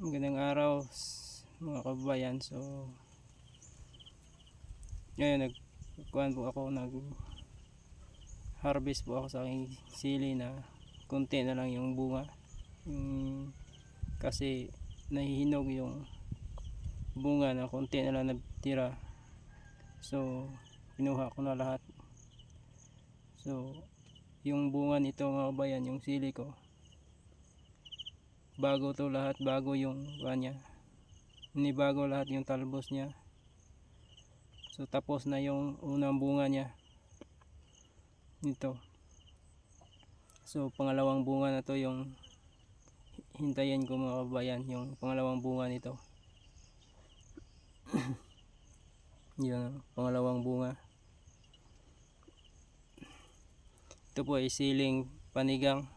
Magandang araw mga kababayan. So ngayon nagkuhan po ako, nag harvest po ako sa aking sili na konti na lang yung bunga, kasi nahihinog yung bunga na konti na lang natira. So kinuha ko na lahat. So yung bunga nito mga kababayan, yung sili ko, bago to lahat, bago yung kanya, bago lahat yung talbos niya. So tapos na yung unang bunga niya nito. So pangalawang bunga na to yung hintayin ko mga kababayan, yung pangalawang bunga nito. Yung pangalawang bunga. Ito po ay siling panigang.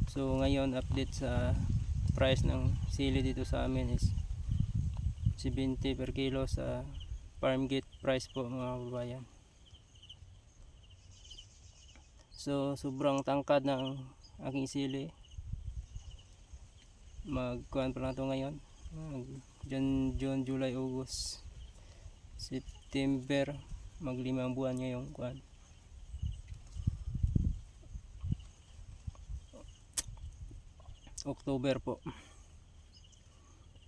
So ngayon update sa price ng sili dito sa amin is 70 per kilo sa farm gate price po mga kababayan. So sobrang tangkad ng aking sili. Magkuhan pa lang ito ngayon, June, July, August, September, maglimang buwan ngayong kuhan. October po.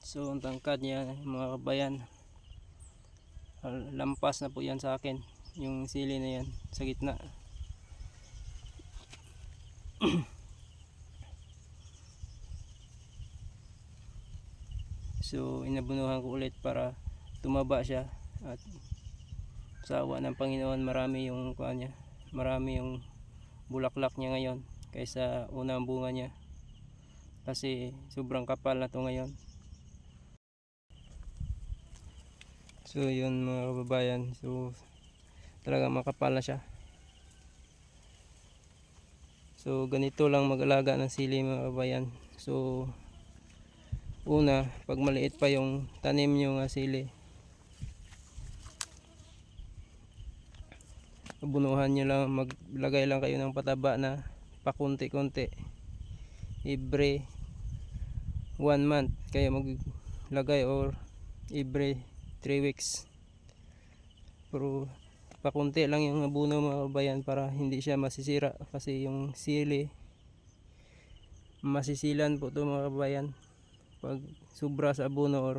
So ang tangkad niya mga kabayan, lampas na po yan sa akin, yung sili na yan sa gitna. So inabunuhan ko ulit para tumaba siya, at sa awa ng Panginoon marami yung kuhan niya, marami yung bulaklak niya ngayon kaysa unang bunga niya, kasi sobrang kapal na to ngayon. So yun mga kababayan, so talaga makapal na siya. So ganito lang mag-alaga ng sili mga kababayan. So una, pag maliit pa yung tanim nyo nga sili, abunuhan nyo lang, maglagay lang kayo ng pataba na pakunti-kunti. Every 1 month kayo maglagay, or every 3 weeks. Pero pakunti lang yung abuno mga kababayan para hindi siya masisira, kasi yung sili masisilan po ito mga kababayan pag sobra sa abono, or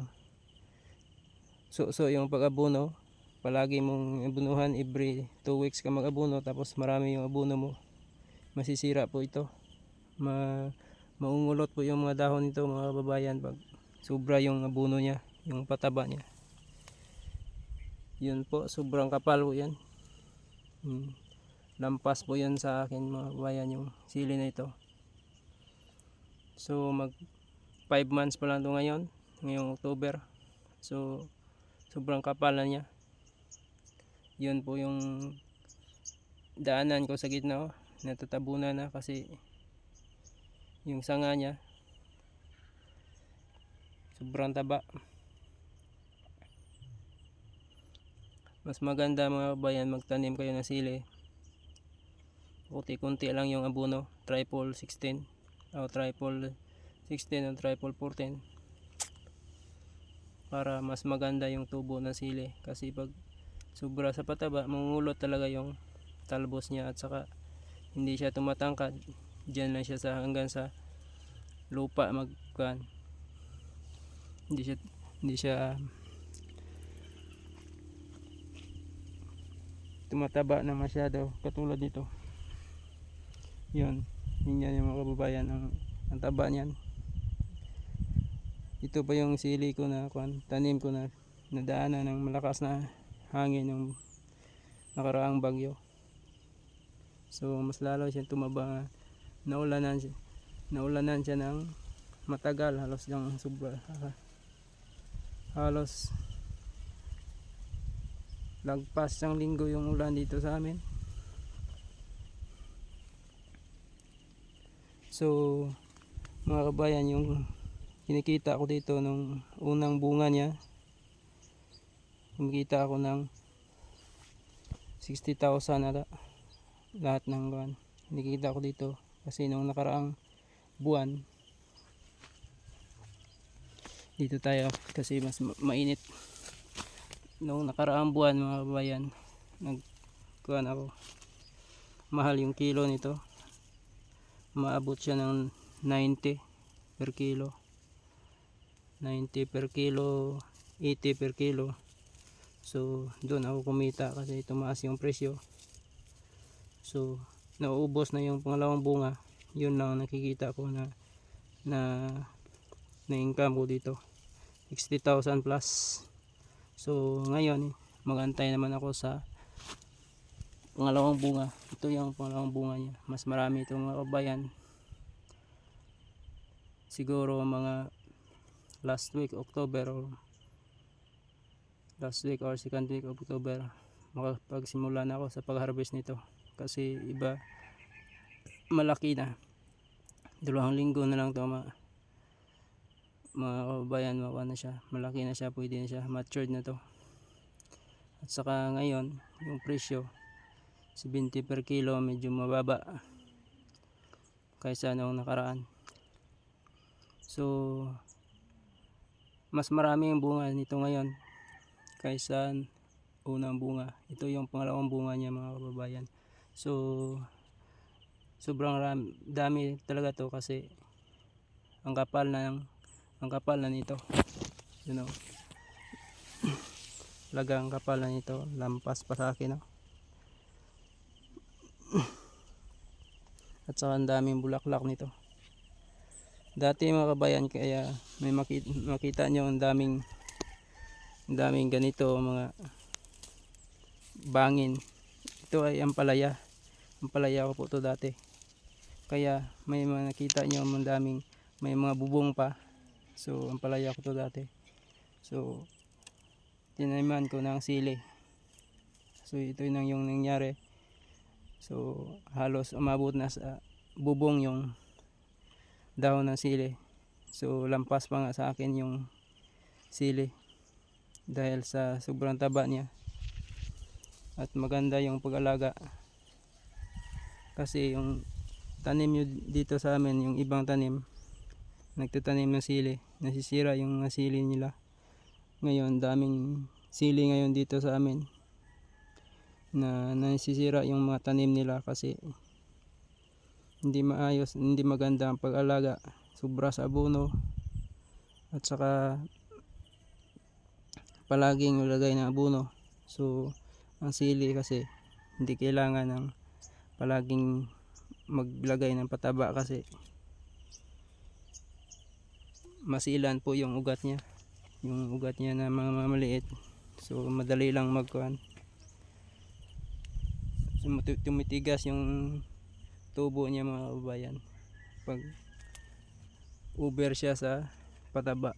so yung pag-abono. Palagi mong abunuhan, every 2 weeks ka mag-abono, tapos marami yung abono mo, masisira po ito. Maungulot po yung mga dahon nito mga kababayan pag sobra yung abono niya, yung pataba niya. Yun po, sobrang kapal po yan. Lampas po yan sa akin mga kababayan, yung sili na ito. So mag 5 months pa lang ito ngayon, ngayong October. So sobrang kapal na niya. Yun po yung daanan ko sa gitna, natatabunan na kasi yung sanga niya sobrang taba. Mas maganda mga kabayan, magtanim kayo ng sili, kunti-kunti lang yung abono, triple 16 o triple 16 o triple 14, para mas maganda yung tubo ng sili. Kasi pag sobra sa pataba, mangulot talaga yung talbos niya, at saka hindi siya tumatangkad, dyan lang siya hanggang sa lupa magkuhan. Hindi siya tumataba na masyado katulad nito. Yun yung mga kababayan, ang taba niyan. Ito pa yung sili ko na tanim ko na nadaanan ng malakas na hangin ng nakaraang bagyo. So mas lalo siya tumaba, naulanan siya ng matagal, halos ng sobra, halos lagpas ng linggo yung ulan dito sa amin. So mga kabayan, yung kinikita ko dito nung unang bunga niya, kumikita ako ng 60,000 na lahat ng buwan. Kinikita ko dito kasi nung nakaraang buwan Dito tayo kasi mas mainit. Noong nakaraang buwan mga kabayan, nagkuhan ako. Mahal yung kilo nito. Maabot siya ng 90 per kilo. 90 per kilo, 80 per kilo. So doon ako kumita kasi tumaas yung presyo. So nauubos na yung pangalawang bunga. Yun lang nakikita ko na income ko dito. 60,000 plus. So ngayon magantay naman ako sa pangalawang bunga. Ito yung pangalawang bunga niya. Mas marami itong mga kabayan. Siguro mga last week October or second week of October makapagsimula na ako sa pag-harvest nito. Kasi iba malaki na. 2 linggo na lang to mga kabayan, makuha na siya, malaki na siya, pwede na siya, matured na to. At saka ngayon yung presyo 70 per kilo, medyo mababa kaysa noong nakaraan. So mas marami yung bunga nito ngayon kaysa unang bunga. Ito yung pangalawang bunga niya mga kababayan. So sobrang dami talaga to kasi ang kapal na nito, you know. Lagang kapal na nito, lampas pa sa akin, no? At saka ang daming bulaklak nito. Dati mga kabayan, kaya may makita nyo ang daming ganito mga bangin. Ito ay ampalaya. Ampalaya ko po to dati. Kaya may mga nakita nyo may mga bubong pa. So ampalaya ko to dati. So tinaniman ko ng sili. So ito yung nangyari. So halos umabot na sa bubong yung dahon ng sili. So lampas pa nga sa akin yung sili dahil sa sobrang taba niya. At maganda yung pag-alaga. Kasi yung tanim nyo dito sa amin, yung ibang tanim, nagtatanim ng sili, nasisira yung sili nila. Ngayon daming sili ngayon dito sa amin na nasisira yung mga tanim nila kasi hindi maayos, hindi maganda ang pag-alaga, sobra sa abono at saka palaging ilagay ng abono. So ang sili kasi hindi kailangan ng palaging maglagay ng pataba kasi masilan po yung ugat niya na mga maliit. So madali lang magkuhan, so, tumitigas yung tubo niya mga kabayan pag over siya sa pataba.